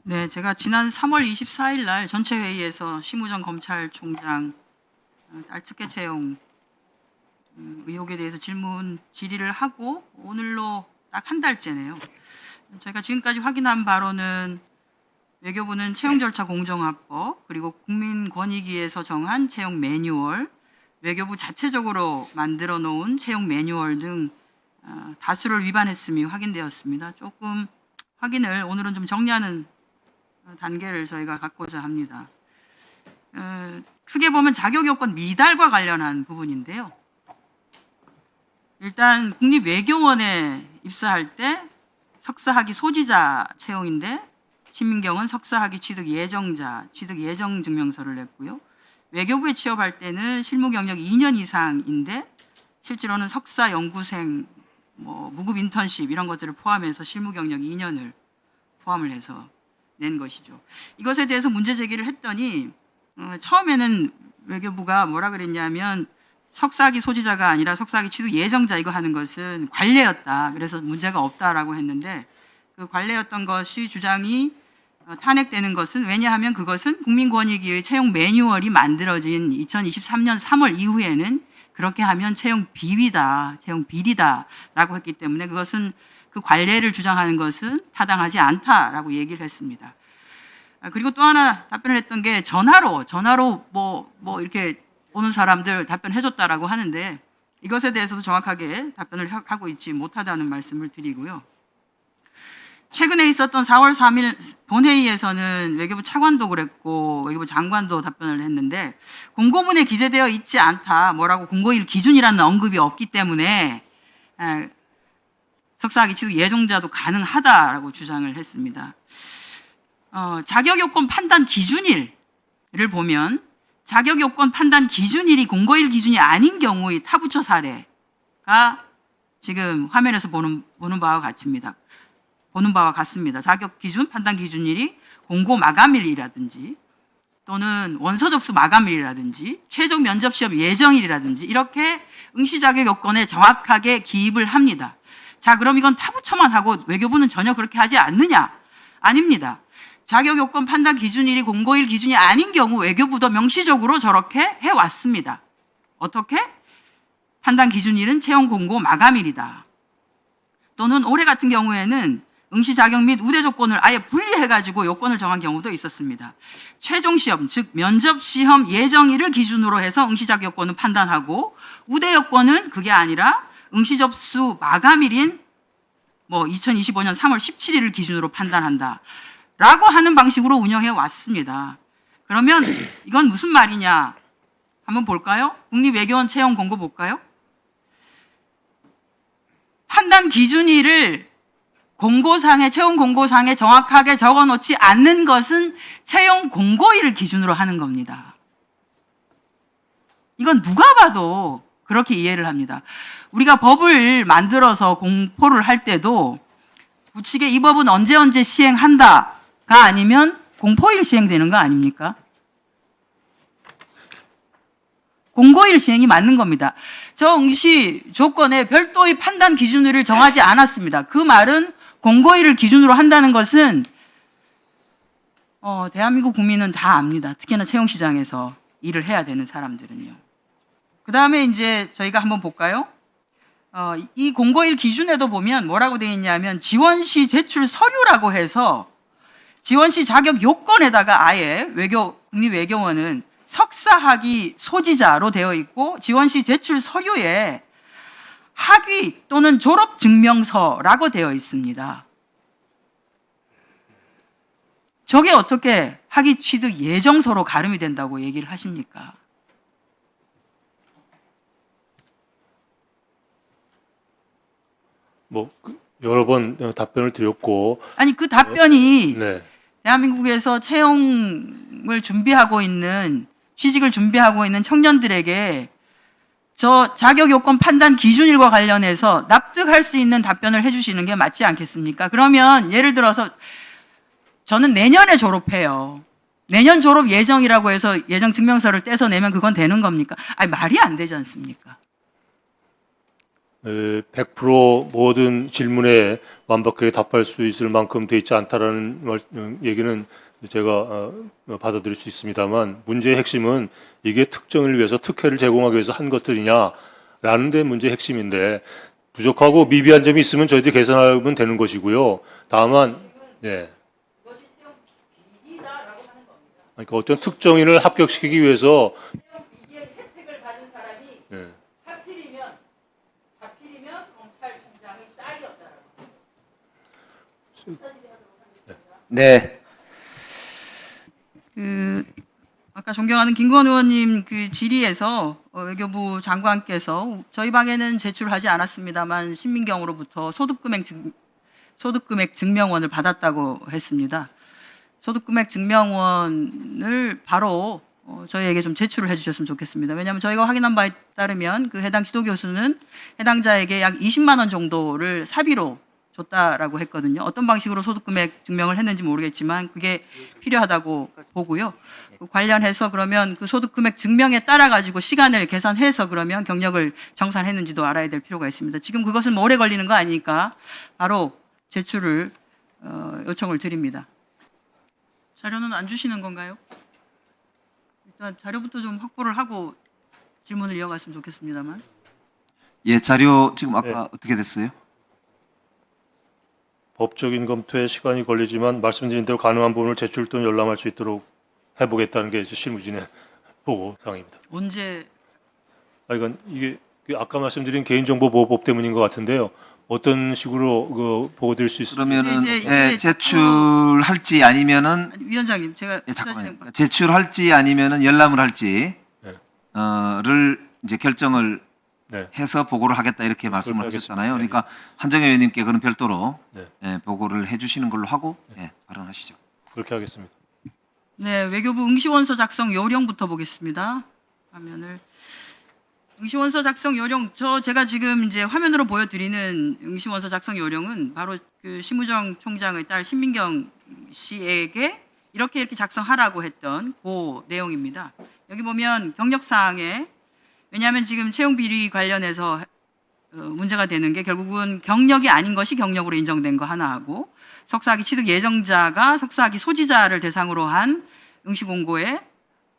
네, 제가 지난 3월 24일 날 전체 회의에서 심우정 검찰총장 딸특혜 채용 의혹에 대해서 질문 질의를 하고 오늘로 딱 한 달째네요. 저희가 지금까지 확인한 바로는 외교부는 채용 절차 공정화법 그리고 국민권익위에서 정한 채용 매뉴얼, 외교부 자체적으로 만들어 놓은 채용 매뉴얼 등 다수를 위반했음이 확인되었습니다. 조금 확인을 오늘은 좀 정리하는 단계를 저희가 갖고자 합니다. 크게 보면 자격 요건 미달과 관련한 부분인데요. 일단 국립외교원에 입사할 때 석사학위 소지자 채용인데 신민경은 석사학위 취득 예정자, 취득 예정 증명서를 냈고요. 외교부에 취업할 때는 실무 경력 2년 이상인데 실제로는 석사 연구생, 무급 인턴십 이런 것들을 포함해서 실무 경력 2년을 포함을 해서 낸 것이죠. 이것에 대해서 문제 제기를 했더니 처음에는 외교부가 뭐라 그랬냐면 석사학위 소지자가 아니라 석사학위 취득 예정자 이거 하는 것은 관례였다. 그래서 문제가 없다라고 했는데 그 관례였던 것이 주장이 탄핵되는 것은 왜냐하면 그것은 국민권익위의 채용 매뉴얼이 만들어진 2023년 3월 이후에는 그렇게 하면 채용 비위다, 채용 비리다라고 했기 때문에 그것은 그 관례를 주장하는 것은 타당하지 않다라고 얘기를 했습니다. 그리고 또 하나 답변을 했던 게 전화로 이렇게 오는 사람들 답변해줬다라고 하는데 이것에 대해서도 정확하게 답변을 하고 있지 못하다는 말씀을 드리고요. 최근에 있었던 4월 3일 본회의에서는 외교부 차관도 그랬고 외교부 장관도 답변을 했는데 공고문에 기재되어 있지 않다. 뭐라고 공고일 기준이라는 언급이 없기 때문에 석사학위 취득 예정자도 가능하다라고 주장을 했습니다. 자격요건 판단 기준일을 보면 자격요건 판단 기준일이 공고일 기준이 아닌 경우의 타부처 사례가 지금 화면에서 보는 바와 같습니다. 자격 기준, 판단 기준일이 공고 마감일이라든지 또는 원서 접수 마감일이라든지 최종 면접 시험 예정일이라든지 이렇게 응시 자격 요건에 정확하게 기입을 합니다. 자, 그럼 이건 타부처만 하고 외교부는 전혀 그렇게 하지 않느냐? 아닙니다. 자격 요건 판단 기준일이 공고일 기준이 아닌 경우 외교부도 명시적으로 저렇게 해왔습니다. 어떻게? 판단 기준일은 채용 공고 마감일이다. 또는 올해 같은 경우에는 응시 자격 및 우대 조건을 아예 분리해가지고 요건을 정한 경우도 있었습니다. 최종 시험, 즉 면접 시험 예정일을 기준으로 해서 응시 자격 요건은 판단하고 우대 요건은 그게 아니라 응시 접수 마감일인 2025년 3월 17일을 기준으로 판단한다. 라고 하는 방식으로 운영해 왔습니다. 그러면 이건 무슨 말이냐? 한번 볼까요? 국립외교원 채용 공고 볼까요? 판단 기준일을 채용 공고상에 정확하게 적어 놓지 않는 것은 채용 공고일을 기준으로 하는 겁니다. 이건 누가 봐도 그렇게 이해를 합니다. 우리가 법을 만들어서 공포를 할 때도 우측에 이 법은 언제 시행한다가 아니면 공포일 시행되는 거 아닙니까? 공고일 시행이 맞는 겁니다. 저 응시 조건에 별도의 판단 기준을 정하지 않았습니다. 그 말은 공고일을 기준으로 한다는 것은 대한민국 국민은 다 압니다. 특히나 채용시장에서 일을 해야 되는 사람들은요. 그 다음에 이제 저희가 한번 볼까요? 이 공고일 기준에도 보면 뭐라고 되어 있냐면 지원시 제출 서류라고 해서 지원시 자격 요건에다가 아예 국립외교원은 석사학위 소지자로 되어 있고 지원시 제출 서류에 학위 또는 졸업 증명서라고 되어 있습니다. 저게 어떻게 학위 취득 예정서로 가름이 된다고 얘기를 하십니까? 여러 번 답변을 드렸고. 아니, 그 답변이 네. 대한민국에서 채용을 준비하고 있는, 취직을 준비하고 있는 청년들에게 저 자격 요건 판단 기준일과 관련해서 납득할 수 있는 답변을 해주시는 게 맞지 않겠습니까? 그러면 예를 들어서 저는 내년에 졸업해요. 내년 졸업 예정이라고 해서 예정 증명서를 떼서 내면 그건 되는 겁니까? 아니, 말이 안 되지 않습니까? 100% 모든 질문에 완벽하게 답할 수 있을 만큼 돼 있지 않다라는 얘기는 제가 받아들일 수 있습니다만, 문제의 핵심은 이게 특정을 위해서 특혜를 제공하기 위해서 한 것들이냐라는 데 문제의 핵심인데, 부족하고 미비한 점이 있으면 저희들이 개선하면 되는 것이고요. 다만, 예. 그러니까 어떤 특정인을 합격시키기 위해서 혜택을 받은 사람이 예. 하필이면 검찰총장의 딸이었다라고. 네. 아까 존경하는 김건희 의원님 그 질의에서 외교부 장관께서 저희 방에는 제출하지 않았습니다만 신민경으로부터 소득금액 증명원을 받았다고 했습니다. 소득금액 증명원을 바로 저희에게 좀 제출을 해주셨으면 좋겠습니다. 왜냐하면 저희가 확인한 바에 따르면 그 해당 지도교수는 해당자에게 약 20만 원 정도를 사비로 줬다라고 했거든요. 어떤 방식으로 소득금액 증명을 했는지 모르겠지만 그게 필요하다고 보고요. 관련해서 그러면 그 소득금액 증명에 따라 가지고 시간을 계산해서 그러면 경력을 정산했는지도 알아야 될 필요가 있습니다. 지금 그것은 뭐 오래 걸리는 거 아니니까 바로 제출을 요청을 드립니다. 자료는 안 주시는 건가요? 일단 자료부터 좀 확보를 하고 질문을 이어갔으면 좋겠습니다만. 예, 자료 지금 아까 네. 어떻게 됐어요? 법적인 검토에 시간이 걸리지만 말씀드린 대로 가능한 부분을 제출 또는 열람할 수 있도록 해보겠다는 게 실무진의 보고 사항입니다. 언제 이건 이게 아까 말씀드린 개인정보보호법 때문인 것 같은데요. 어떤 식으로 보고드릴 수 있을까요? 그러면은 이제 예, 제출할지 아니면은 아니, 위원장님 제가 예, 잠깐만요. 제출할지 아니면은 열람을 할지 네. 를 이제 결정을 네. 해서 보고를 하겠다 이렇게 말씀을 그렇게 하셨잖아요. 하겠습니다. 그러니까 한정혜 의원님께 그런 별도로 네. 예, 보고를 해주시는 걸로 하고 예, 발언하시죠. 그렇게 하겠습니다. 네, 외교부 응시원서 작성 요령부터 보겠습니다. 화면을 응시원서 작성 요령 제가 지금 이제 화면으로 보여드리는 응시원서 작성 요령은 바로 그 심우정 총장의 딸 신민경 씨에게 이렇게 작성하라고 했던 그 내용입니다. 여기 보면 경력사항에 왜냐하면 지금 채용 비리 관련해서 문제가 되는 게 결국은 경력이 아닌 것이 경력으로 인정된 거 하나하고 석사학위 취득 예정자가 석사학위 소지자를 대상으로 한 응시 공고에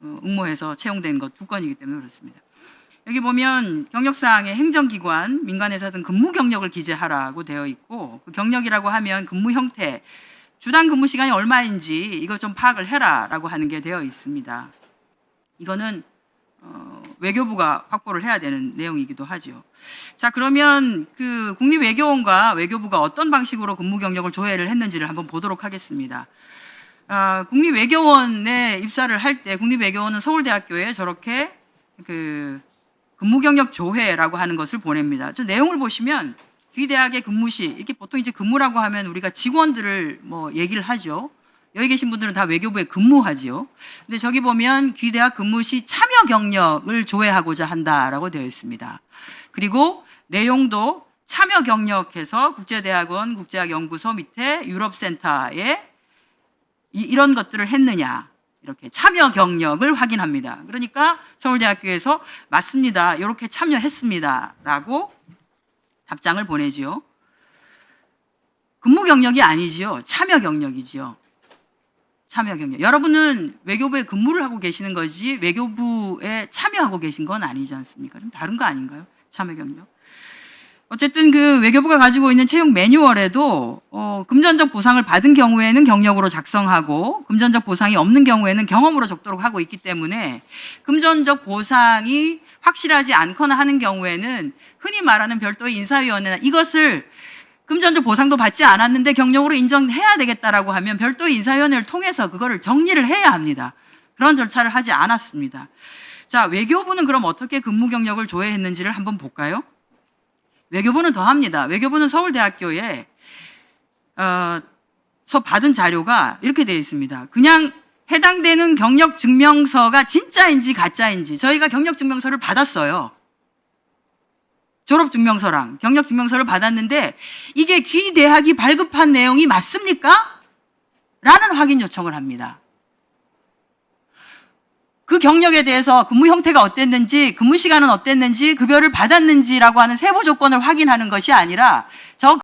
응모해서 채용된 것 두 건이기 때문에 그렇습니다. 여기 보면 경력사항에 행정기관, 민간회사 등 근무 경력을 기재하라고 되어 있고 그 경력이라고 하면 근무 형태, 주당 근무 시간이 얼마인지 이거 좀 파악을 해라라고 하는 게 되어 있습니다. 이거는 외교부가 확보를 해야 되는 내용이기도 하죠. 자, 그러면 그 국립외교원과 외교부가 어떤 방식으로 근무 경력을 조회를 했는지를 한번 보도록 하겠습니다. 국립외교원에 입사를 할 때 국립외교원은 서울대학교에 저렇게 그 근무 경력 조회라고 하는 것을 보냅니다. 저 내용을 보시면 귀대학의 근무시 이렇게 보통 이제 근무라고 하면 우리가 직원들을 뭐 얘기를 하죠. 여기 계신 분들은 다 외교부에 근무하지요. 근데 저기 보면 귀대학 근무시 참여 경력을 조회하고자 한다라고 되어 있습니다. 그리고 내용도 참여 경력해서 국제대학원, 국제학연구소 밑에 유럽센터에 이런 것들을 했느냐. 이렇게 참여 경력을 확인합니다. 그러니까 서울대학교에서 맞습니다. 이렇게 참여했습니다. 라고 답장을 보내지요. 근무 경력이 아니지요. 참여 경력이지요. 참여 경력. 여러분은 외교부에 근무를 하고 계시는 거지 외교부에 참여하고 계신 건 아니지 않습니까? 좀 다른 거 아닌가요? 참여 경력. 어쨌든 그 외교부가 가지고 있는 채용 매뉴얼에도 금전적 보상을 받은 경우에는 경력으로 작성하고 금전적 보상이 없는 경우에는 경험으로 적도록 하고 있기 때문에 금전적 보상이 확실하지 않거나 하는 경우에는 흔히 말하는 별도의 인사위원회나 이것을 금전적 보상도 받지 않았는데 경력으로 인정해야 되겠다라고 하면 별도의 인사위원회를 통해서 그거를 정리를 해야 합니다. 그런 절차를 하지 않았습니다. 자, 외교부는 그럼 어떻게 근무 경력을 조회했는지를 한번 볼까요? 외교부는 더 합니다. 외교부는 서울대학교에 서 받은 자료가 이렇게 되어 있습니다. 그냥 해당되는 경력 증명서가 진짜인지 가짜인지 저희가 경력 증명서를 받았어요. 졸업 증명서랑 경력 증명서를 받았는데 이게 귀 대학이 발급한 내용이 맞습니까? 라는 확인 요청을 합니다. 그 경력에 대해서 근무 형태가 어땠는지, 근무 시간은 어땠는지, 급여를 받았는지라고 하는 세부 조건을 확인하는 것이 아니라 저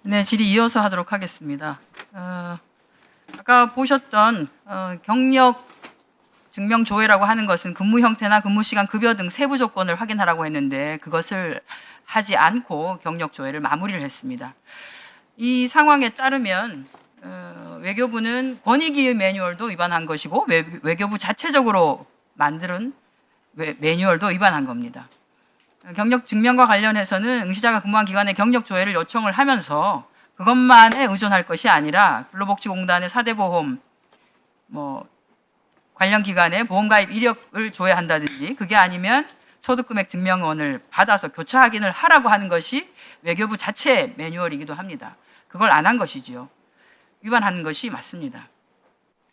네, 질의 이어서 하도록 하겠습니다. 아까 보셨던 경력 증명 조회라고 하는 것은 근무 형태나 근무 시간, 급여 등 세부 조건을 확인하라고 했는데 그것을 하지 않고 경력 조회를 마무리를 했습니다. 이 상황에 따르면 외교부는 권익위 매뉴얼도 위반한 것이고 외교부 자체적으로 만든 매뉴얼도 위반한 겁니다. 경력 증명과 관련해서는 응시자가 근무한 기관에 경력 조회를 요청을 하면서 그것만에 의존할 것이 아니라 근로복지공단의 사대보험 관련 기관에 보험가입 이력을 조회한다든지 그게 아니면 소득금액 증명원을 받아서 교차 확인을 하라고 하는 것이 외교부 자체 매뉴얼이기도 합니다. 그걸 안 한 것이지요. 위반하는 것이 맞습니다.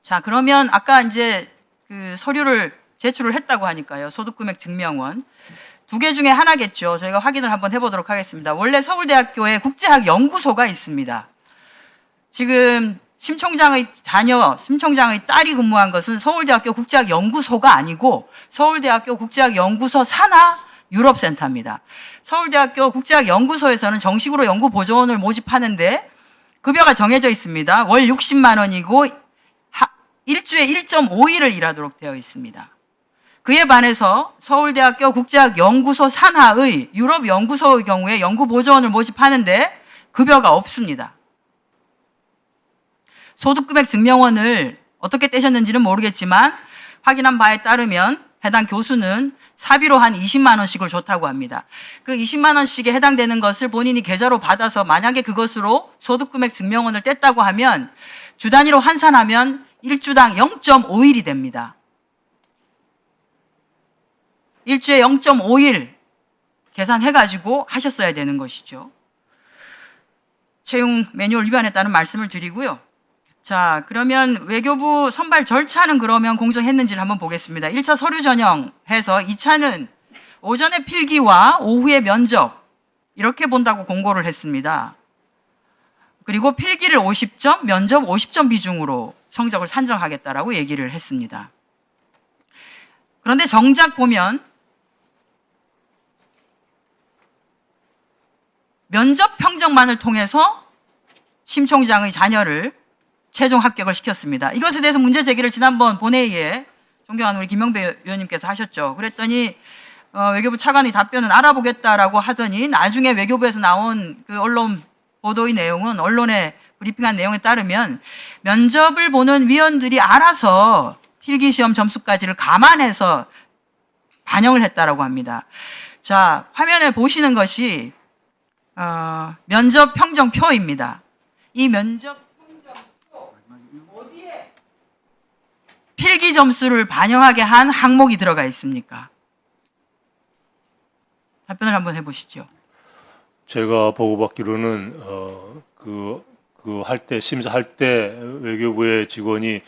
자, 그러면 아까 이제 그 서류를 제출을 했다고 하니까요. 소득금액 증명원. 2개 중에 하나겠죠. 저희가 확인을 한번 해보도록 하겠습니다. 원래 서울대학교에 국제학연구소가 있습니다. 지금 심 총장의 자녀, 심 총장의 딸이 근무한 것은 서울대학교 국제학연구소가 아니고 서울대학교 국제학연구소 산하 유럽센터입니다. 서울대학교 국제학연구소에서는 정식으로 연구보조원을 모집하는데 급여가 정해져 있습니다. 월 60만 원이고 일주에 1.5일을 일하도록 되어 있습니다. 그에 반해서 서울대학교 국제학연구소 산하의 유럽연구소의 경우에 연구보조원을 모집하는데 급여가 없습니다. 소득금액 증명원을 어떻게 떼셨는지는 모르겠지만 확인한 바에 따르면 해당 교수는 사비로 한 20만 원씩을 줬다고 합니다. 그 20만 원씩에 해당되는 것을 본인이 계좌로 받아서 만약에 그것으로 소득금액 증명원을 뗐다고 하면 주 단위로 환산하면 일주당 0.5일이 됩니다. 일주에 0.5일 계산해가지고 하셨어야 되는 것이죠. 채용 매뉴얼 위반했다는 말씀을 드리고요. 자, 그러면 외교부 선발 절차는 그러면 공정했는지를 한번 보겠습니다. 1차 서류 전형해서 2차는 오전에 필기와 오후에 면접 이렇게 본다고 공고를 했습니다. 그리고 필기를 50점, 면접 50점 비중으로 성적을 산정하겠다라고 얘기를 했습니다. 그런데 정작 보면 면접 평정만을 통해서 심 총장의 자녀를 최종 합격을 시켰습니다. 이것에 대해서 문제 제기를 지난번 본회의에 존경하는 우리 김영배 의원님께서 하셨죠. 그랬더니 외교부 차관의 답변은 알아보겠다라고 하더니 나중에 외교부에서 나온 그 언론 보도의 내용은 언론에 브리핑한 내용에 따르면 면접을 보는 위원들이 알아서 필기시험 점수까지를 감안해서 반영을 했다라고 합니다. 자, 화면에 보시는 것이 면접 평정표입니다. 이 면접 평정표 어디에 필기 점수를 반영하게 한 항목이 들어가 있습니까? 답변을 한번 해보시죠. 제가 보고받기로는 할 때 심사할 때 외교부의 직원이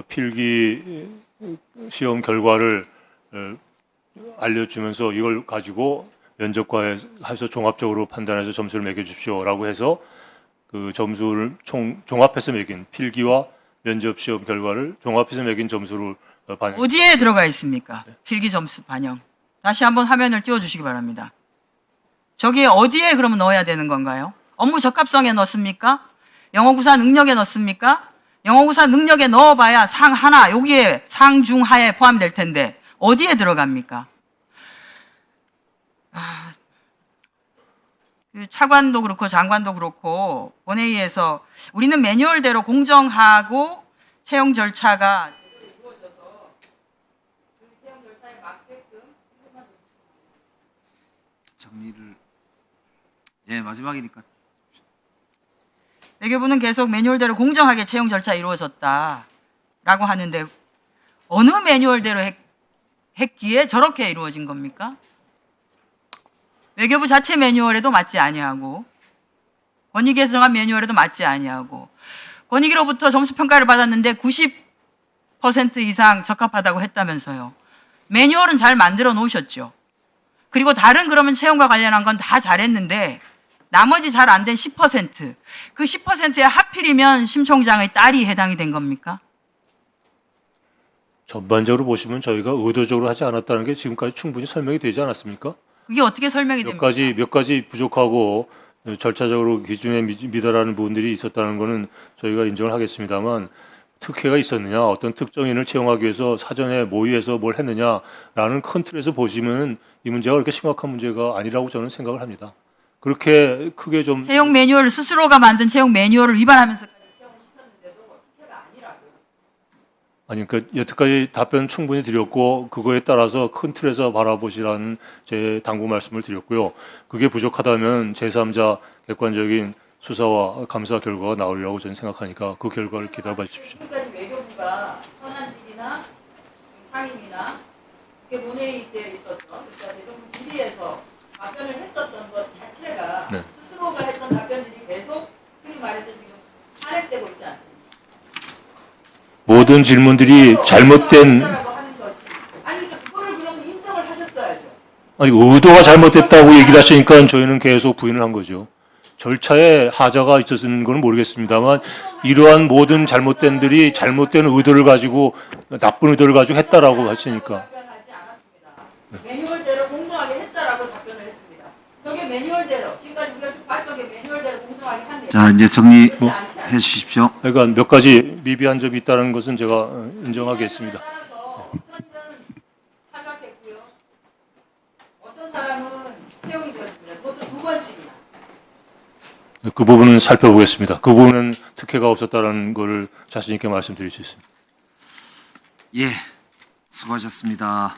필기 시험 결과를 알려주면서 이걸 가지고 면접과에서 종합적으로 판단해서 점수를 매겨주십시오라고 해서 그 점수를 종합해서 매긴 필기와 면접 시험 결과를 종합해서 매긴 점수를 반영. 어디에 들어가 있습니까? 필기 점수 반영. 다시 한번 화면을 띄워주시기 바랍니다. 저기에 어디에 그러면 넣어야 되는 건가요? 업무 적합성에 넣습니까? 영어구사 능력에 넣습니까? 영어구사 능력에 넣어봐야 상 하나, 여기에 상중하에 포함될 텐데 어디에 들어갑니까? 그 차관도 그렇고 장관도 그렇고 본회의에서 우리는 매뉴얼대로 공정하고 채용 절차가 이루어져서 그 채용 절차에 맞게끔 정리를 마지막이니까 외교부는 계속 매뉴얼대로 공정하게 채용 절차 이루어졌다라고 하는데 어느 매뉴얼대로 했기에 저렇게 이루어진 겁니까? 외교부 자체 매뉴얼에도 맞지 아니하고 권익위에서 정한 매뉴얼에도 맞지 아니하고 권익위로부터 점수 평가를 받았는데 90% 이상 적합하다고 했다면서요. 매뉴얼은 잘 만들어 놓으셨죠. 그리고 다른 그러면 채용과 관련한 건 다 잘했는데 나머지 잘 안 된 10%, 그 10%에 하필이면 심 총장의 딸이 해당이 된 겁니까? 전반적으로 보시면 저희가 의도적으로 하지 않았다는 게 지금까지 충분히 설명이 되지 않았습니까? 그게 어떻게 설명이 됩니까? 몇 가지 부족하고 절차적으로 기준에 미달하는 부분들이 있었다는 것은 저희가 인정을 하겠습니다만 특혜가 있었느냐, 어떤 특정인을 채용하기 위해서 사전에 모의해서 뭘 했느냐라는 큰 틀에서 보시면 이 문제가 그렇게 심각한 문제가 아니라고 저는 생각을 합니다. 그렇게 크게 좀 채용 매뉴얼 스스로가 만든 채용 매뉴얼을 위반하면서 아니 그러니까 여태까지 답변 충분히 드렸고 그거에 따라서 큰 틀에서 바라보시라는 제 당부 말씀을 드렸고요. 그게 부족하다면 제3자 객관적인 수사와 감사 결과가 나오리라고 저는 생각하니까 그 결과를 기다려 주십시오. 지금까지 외교부가 현안질이나 상임이나 본회의 때 있었던 그러니까 대정부 질의에서 답변을 했었던 것 자체가 네. 스스로가 했던 답변들이 계속 흔히 말해서 지금 탄핵되고 있지 않습니까? 모든 질문들이 잘못된 하는 것이 아니 그거를 그럼 인정을 하셨어야죠. 아니 의도가 잘못됐다고 얘기를 하시니까 저희는 계속 부인을 한 거죠. 절차에 하자가 있었는 건 모르겠습니다만 이러한 모든 잘못된들이 잘못된 의도를 가지고 나쁜 의도를 가지고 했다라고 하시니까 답변하지 않았습니다. 매뉴얼대로 공정하게 했다라고 답변을 했습니다. 저게 매뉴얼대로 지금까지 우리가 쭉 봤던 게 매뉴얼대로 공정하게 한 게. 자, 이제 정리해 주십시오. 그러니까 몇 가지 미비한 점이 있다는 것은 제가 인정하겠습니다. 따라서 어떤 분은 탈락했고요. 어떤 사람은 채용이 되었습니다. 그것도 2번씩이나. 그 부분은 살펴보겠습니다. 그 부분은 특혜가 없었다는 것을 자신 있게 말씀드릴 수 있습니다. 예, 수고하셨습니다.